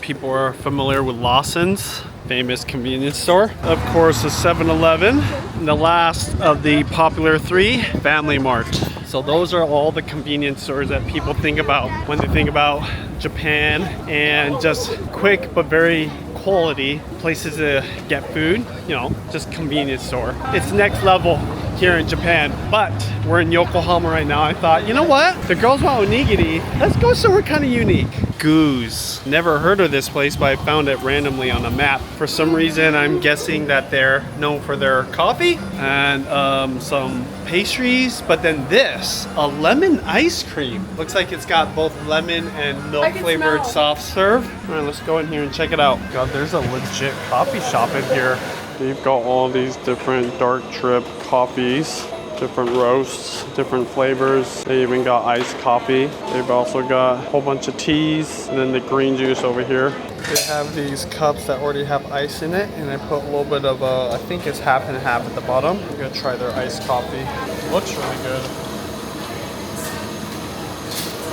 people are familiar with Lawson's, famous convenience store. Of course, the 7-Eleven. And the last of the popular three, Family Mart. So those are all the convenience stores that people think about when they think about Japan, and just quick but very quality places to get food, you know, just convenience store. It's next level here in Japan, but we're in Yokohama right now. I thought, you know what? The girls want onigiri. Let's go somewhere kind of unique. Gooz. Never heard of this place, but I found it randomly on a map. For some reason, I'm guessing that they're known for their coffee and some pastries, but then this, a lemon ice cream. Looks like it's got both lemon and milk flavored soft serve. All right, let's go in here and check it out. God, there's a legit coffee shop in here. They've got all these different dark drip coffees, different roasts, different flavors. They even got iced coffee. They've also got a whole bunch of teas, and then the green juice over here. They have these cups that already have ice in it, and I put a little bit of, I think it's half and half at the bottom. I'm gonna try their iced coffee. It looks really good.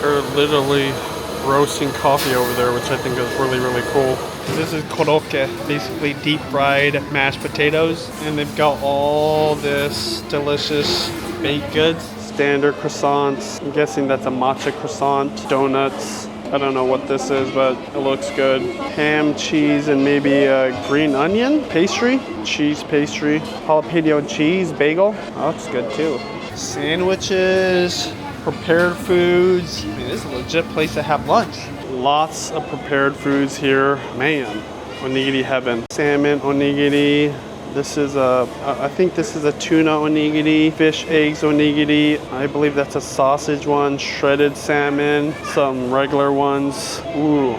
They're literally roasting coffee over there, which I think is really, really cool. This is korokke, basically deep fried mashed potatoes, and they've got all this delicious baked goods. Standard croissants. I'm guessing that's a matcha croissant. Donuts. I don't know what this is, but it looks good. Ham, cheese, and maybe a green onion pastry. Cheese pastry. Jalapeno cheese bagel. Oh, that's good too. Sandwiches. Prepared foods. I mean, this is a legit place to have lunch. Lots of prepared foods here. Man, onigiri heaven. Salmon onigiri. This is I think this is a tuna onigiri. Fish eggs onigiri. I believe that's a sausage one. Shredded salmon. Some regular ones. Ooh.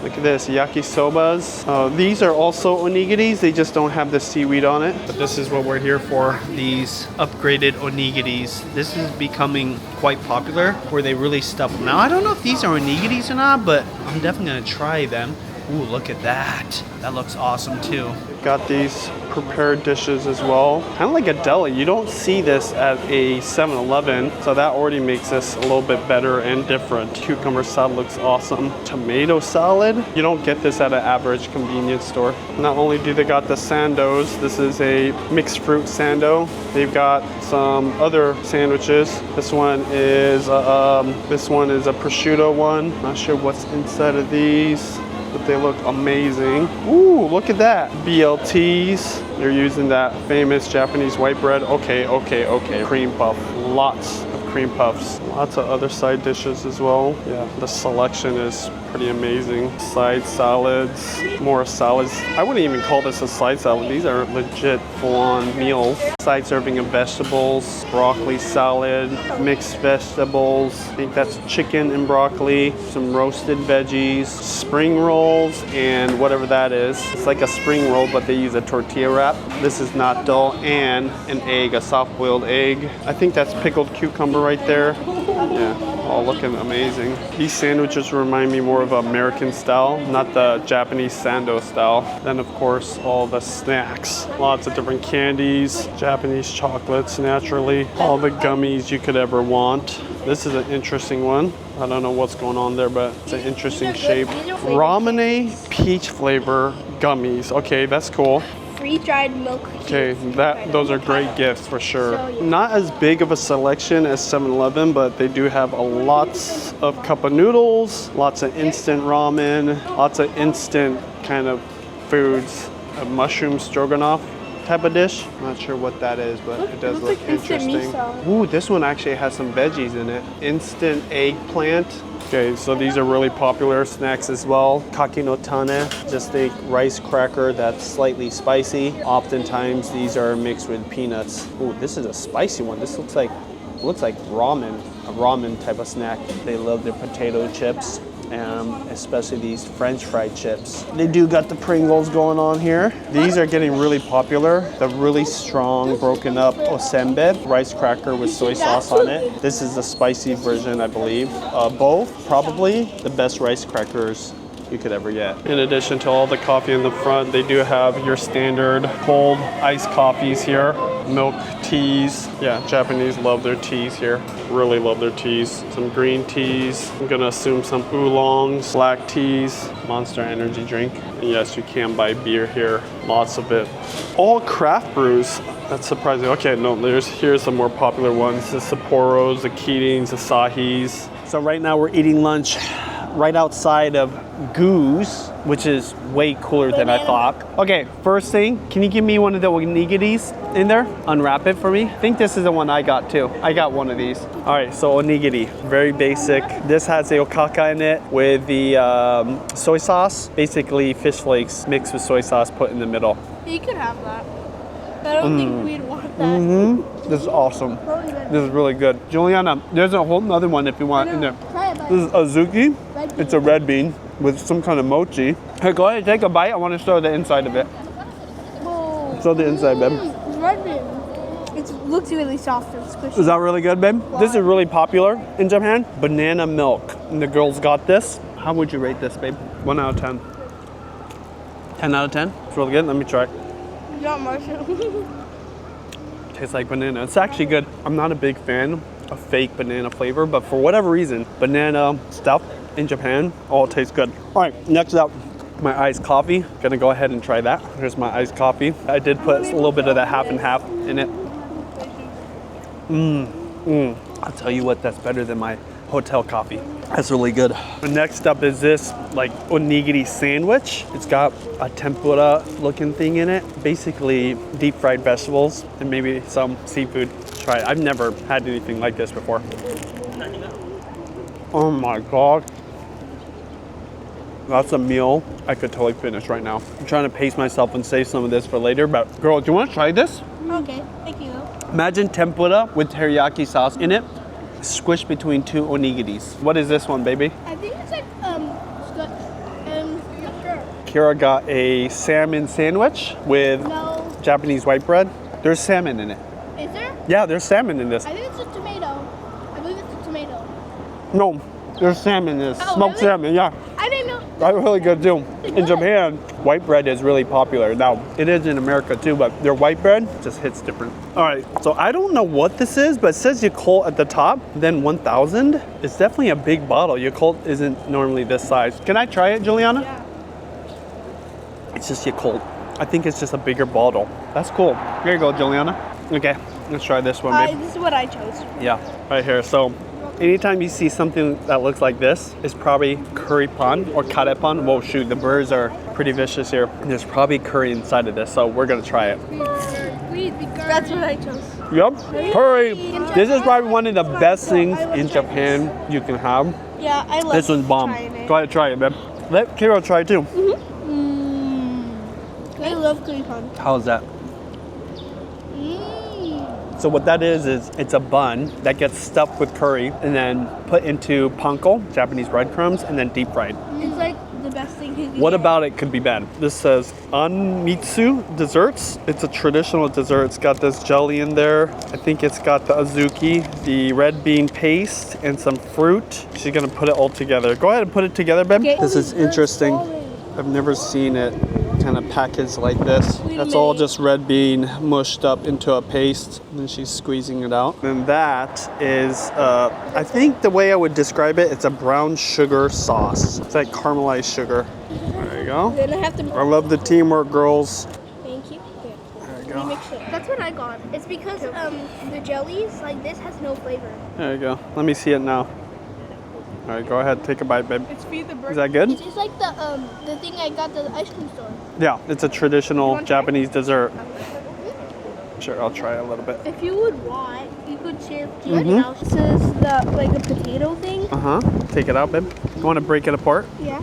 Look at this, yakisobas. These are also onigiris, they just don't have the seaweed on it. But this is what we're here for, these upgraded onigiris. This is becoming quite popular, where they really stuff them. Now, I don't know if these are onigiris or not, but I'm definitely gonna try them. Ooh, look at that. That looks awesome too. Got these prepared dishes as well. Kind of like a deli. You don't see this at a 7-Eleven, so that already makes this a little bit better and different. Cucumber salad looks awesome. Tomato salad. You don't get this at an average convenience store. Not only do they got the sandos, this is a mixed fruit sando. They've got some other sandwiches. This one is a prosciutto one. Not sure what's inside of these, but they look amazing. Ooh, look at that. BLTs. They're using that famous Japanese white bread. Okay. Cream puff. Lots of cream puffs. Lots of other side dishes as well. Yeah, the selection is pretty amazing. Side salads. More salads. I wouldn't even call this a side salad. These are legit full-on meals. Side serving of vegetables. Broccoli salad. Mixed vegetables. I think that's chicken and broccoli. Some roasted veggies. Spring rolls and whatever that is. It's like a spring roll, but they use a tortilla wrap. This is natto and an egg, a soft-boiled egg. I think that's pickled cucumber right there. Yeah, all looking amazing. These sandwiches remind me more of American style, not the Japanese sando style. Then of course, all the snacks. Lots of different candies, Japanese chocolates naturally, all the gummies you could ever want. This is an interesting one. I don't know what's going on there, but it's an interesting shape. Ramune peach flavor gummies. Okay, that's cool. Freeze-dried milk. Okay, those are great gifts for sure. Not as big of a selection as 7-Eleven, but they do have lots of cup of noodles, lots of instant ramen, lots of instant kind of foods. A mushroom stroganoff type of dish. I'm not sure what that is, but it does look interesting. Ooh, this one actually has some veggies in it. Instant eggplant. Okay, so these are really popular snacks as well. Kaki no tane, just a rice cracker that's slightly spicy. Oftentimes these are mixed with peanuts. Ooh, this is a spicy one. This looks like ramen, a ramen type of snack. They love their potato chips. Especially these French fried chips. They do got the Pringles going on here. These are getting really popular. The really strong broken up osenbe, rice cracker with soy sauce on it. This is the spicy version, I believe. Both probably the best rice crackers you could ever get. In addition to all the coffee in the front, they do have your standard cold iced coffees here, milk teas. Yeah, Japanese love their teas here. Really love their teas. Some green teas. I'm gonna assume some oolongs, black teas, Monster energy drink. And yes, you can buy beer here, lots of it. All craft brews. That's surprising. Okay, no, here's some more popular ones. The Sapporos, the Keatings, the Sahis. So right now we're eating lunch right outside of Gooz, which is way cooler than I thought. Okay, first thing, can you give me one of the onigiris in there? Unwrap it for me. I think this is the one I got too. I got one of these. All right, so onigiri, very basic. This has the okaka in it with the soy sauce, basically fish flakes mixed with soy sauce put in the middle. You could have that. I don't think we'd want that. This is awesome. This is really good. Juliana, there's a whole other one if you want in there. This is azuki. It's a red bean with some kind of mochi. Hey, go ahead, take a bite. I want to show the inside of it. Whoa. Show the inside, babe. It's red bean. It looks really soft and squishy. Is that really good, babe? This is really popular in Japan. Banana milk. And the girls got this. How would you rate this, babe? 1 out of 10. 10 out of 10? It's really good. Let me try. Not much. Tastes like banana. It's actually good. I'm not a big fan of fake banana flavor, but for whatever reason, banana stuff in Japan all tastes good. All right, next up, my iced coffee. Gonna go ahead and try that. Here's my iced coffee. I did put a little bit of that half and half in it. I'll tell you what, that's better than my hotel coffee. That's really good. The next up is this like onigiri sandwich. It's got a tempura looking thing in it. Basically deep fried vegetables and maybe some seafood. Try it. I've never had anything like this before. Oh my God. That's a meal I could totally finish right now. I'm trying to pace myself and save some of this for later, but girl, do you want to try this? Okay, thank you. Imagine tempura with teriyaki sauce in it, squished between two onigiris. What is this one, baby? I think it's like, not sure. Kira got a salmon sandwich with No. Japanese white bread. There's salmon in it. Is there? Yeah, there's salmon in this. I think it's a tomato. I believe it's a tomato. No, there's salmon in this. Oh, Smoked really? salmon, yeah. I didn't know. That's really good too. In Japan, white bread is really popular. Now, it is in America too, but their white bread just hits different. All right, so I don't know what this is, but it says Yakult at the top, then 1000. It's definitely a big bottle. Yakult isn't normally this size. Can I try it, Juliana? Yeah. It's just Yakult. I think it's just a bigger bottle. That's cool. Here you go, Juliana. Okay, let's try this one, babe. This is what I chose. Yeah, right here. So anytime you see something that looks like this, it's probably curry pan or karepan. Whoa, shoot, the birds are pretty vicious here. And there's probably curry inside of this, so we're gonna try it. That's what I chose. Yep, curry. This is probably one of the best things in Japan you can have. Yeah, I love This one's bomb. trying it. Go ahead, try it, babe. Let Kiro try it too. I love curry pan. How's that? So what that is it's a bun that gets stuffed with curry and then put into panko, Japanese breadcrumbs, and then deep fried. It's like the best thing you can What get. about it could be bad? This says Anmitsu desserts. It's a traditional dessert. It's got this jelly in there. I think it's got the azuki, the red bean paste, and some fruit. She's gonna put it all together. Go ahead and put it together, babe. Okay. This is interesting. I've never seen it kind of packaged like this. That's all just red bean mushed up into a paste, and she's squeezing it out. And that is, I think the way I would describe it, it's a brown sugar sauce. It's like caramelized sugar. There you go. Then I have to. I love the teamwork, girls. Thank you. Here. There you Let me go. mix it. That's what I got. It's because the jellies like this has no flavor. There you go. Let me see it now. All right, go ahead, take a bite, babe. It's feed the bird. Is that good? It's just like the thing I got at the ice cream store. Yeah, it's a traditional want to try? Japanese dessert. Sure, I'll try a little bit. If you would want, you could share something else. This is the like a potato thing. Uh-huh. Take it out, babe. You want to break it apart? Yeah.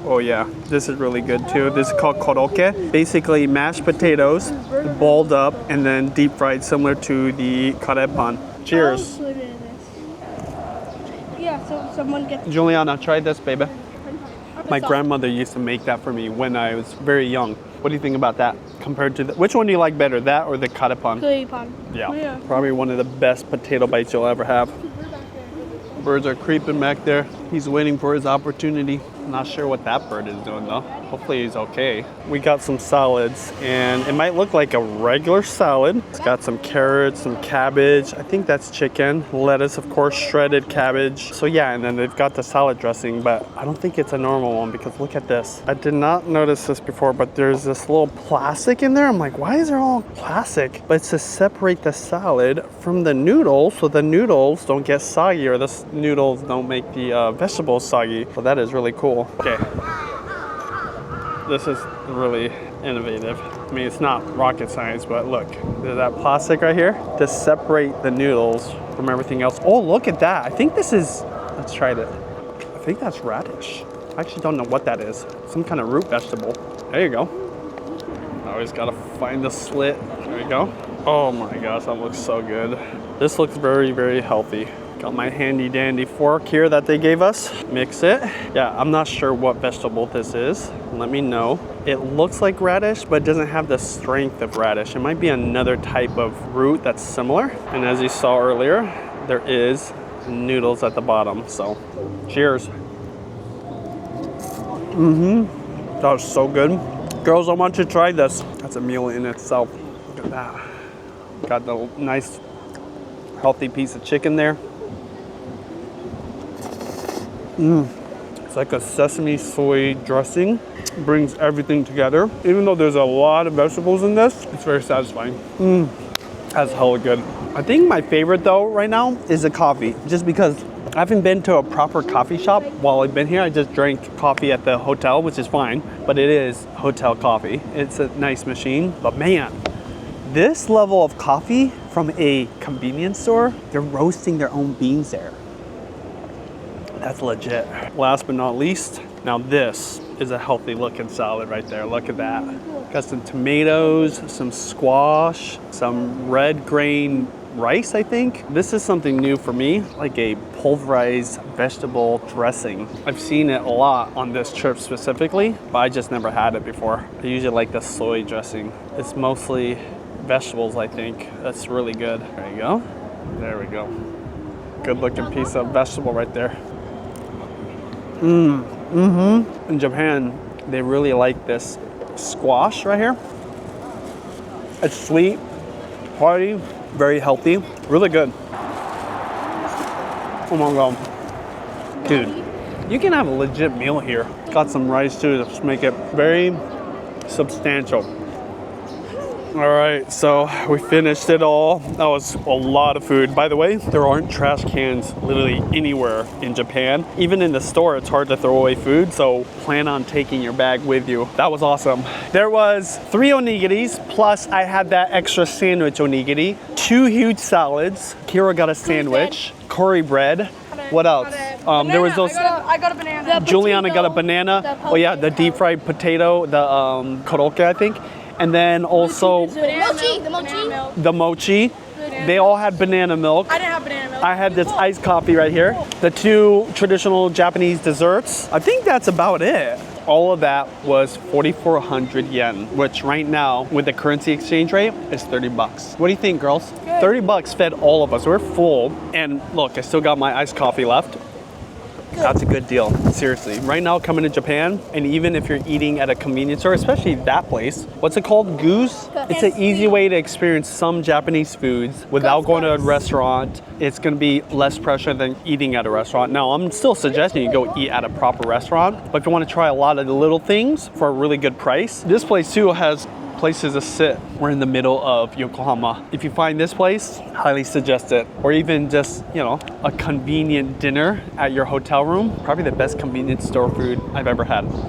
Oh yeah, this is really good too. This is called koroke. Basically mashed potatoes, balled up, and then deep fried similar to the karepan. Cheers. I'll put it in this. Yeah, so someone gets. Juliana, try this, baby. My grandmother used to make that for me when I was very young. What do you think about that compared to which one do you like better, that or the karepan? Curry pan. Yeah, probably one of the best potato bites you'll ever have. Birds are creeping back there. He's waiting for his opportunity. Not sure what that bird is doing though. Hopefully he's okay. We got some salads and it might look like a regular salad. It's got some carrots, some cabbage. I think that's chicken. Lettuce, of course, shredded cabbage. So yeah, and then they've got the salad dressing, but I don't think it's a normal one because look at this. I did not notice this before, but there's this little plastic in there. I'm like, why is there all plastic? But it's to separate the salad from the noodles so the noodles don't get soggy or the noodles don't make the vegetables soggy. So that is really cool. Okay. This is really innovative. I mean, it's not rocket science, but look, there's that plastic right here to separate the noodles from everything else. Oh, look at that. I think this is, let's try it. I think that's radish. I actually don't know what that is. Some kind of root vegetable. There you go. I always gotta find the slit. There you go. Oh my gosh, that looks so good. This looks very, very healthy. Got my handy dandy fork here that they gave us. Mix it. Yeah, I'm not sure what vegetable this is. Let me know. It looks like radish, but it doesn't have the strength of radish. It might be another type of root that's similar. And as you saw earlier, there is noodles at the bottom. So, cheers. That was so good. Girls, I want you to try this. That's a meal in itself. Look at that. Got the nice, healthy piece of chicken there. It's like a sesame soy dressing. Brings everything together. Even though there's a lot of vegetables in this, it's very satisfying. That's hella good. I think my favorite though right now is the coffee. Just because I haven't been to a proper coffee shop while I've been here. I just drank coffee at the hotel, which is fine, but it is hotel coffee. It's a nice machine, but man, this level of coffee from a convenience store, they're roasting their own beans there. That's legit. Last but not least, now this is a healthy looking salad right there. Look at that. Got some tomatoes, some squash, some red grain rice, I think. This is something new for me, like a pulverized vegetable dressing. I've seen it a lot on this trip specifically, but I just never had it before. I usually like the soy dressing. It's mostly vegetables, I think. That's really good. There you go. There we go. Good looking piece of vegetable right there. In Japan, they really like this squash right here. It's sweet, hearty, very healthy, really good. Oh my god. Dude, you can have a legit meal here. Got some rice too to just make it very substantial. All right, so we finished it all. That was a lot of food. By the way, there aren't trash cans literally anywhere in Japan. Even in the store, it's hard to throw away food, so plan on taking your bag with you. That was awesome. There was 3 onigiris, plus I had that extra sandwich onigiri, 2 huge salads. Kira got a sandwich, curry bread. What else? There was those. I got a banana. Juliana got a banana. Oh yeah, the deep fried potato, the korokke, I think. And then also the mochi. They all had banana milk. I didn't have banana milk. I had this iced coffee right here. The 2 traditional Japanese desserts. I think that's about it. All of that was 4,400 yen, which right now with the currency exchange rate is 30 bucks. What do you think, girls? Good. 30 bucks fed all of us. We're full. And look, I still got my iced coffee left. That's a good deal, seriously. Right now, coming to Japan, and even if you're eating at a convenience store, especially that place, what's it called, Gooz? It's an easy way to experience some Japanese foods without going to a restaurant. It's gonna be less pressure than eating at a restaurant. Now, I'm still suggesting you go eat at a proper restaurant, but if you wanna try a lot of the little things for a really good price, this place too has places to sit. We're in the middle of Yokohama. If you find this place, highly suggest it. Or even just, you know, a convenient dinner at your hotel room. Probably the best convenience store food I've ever had.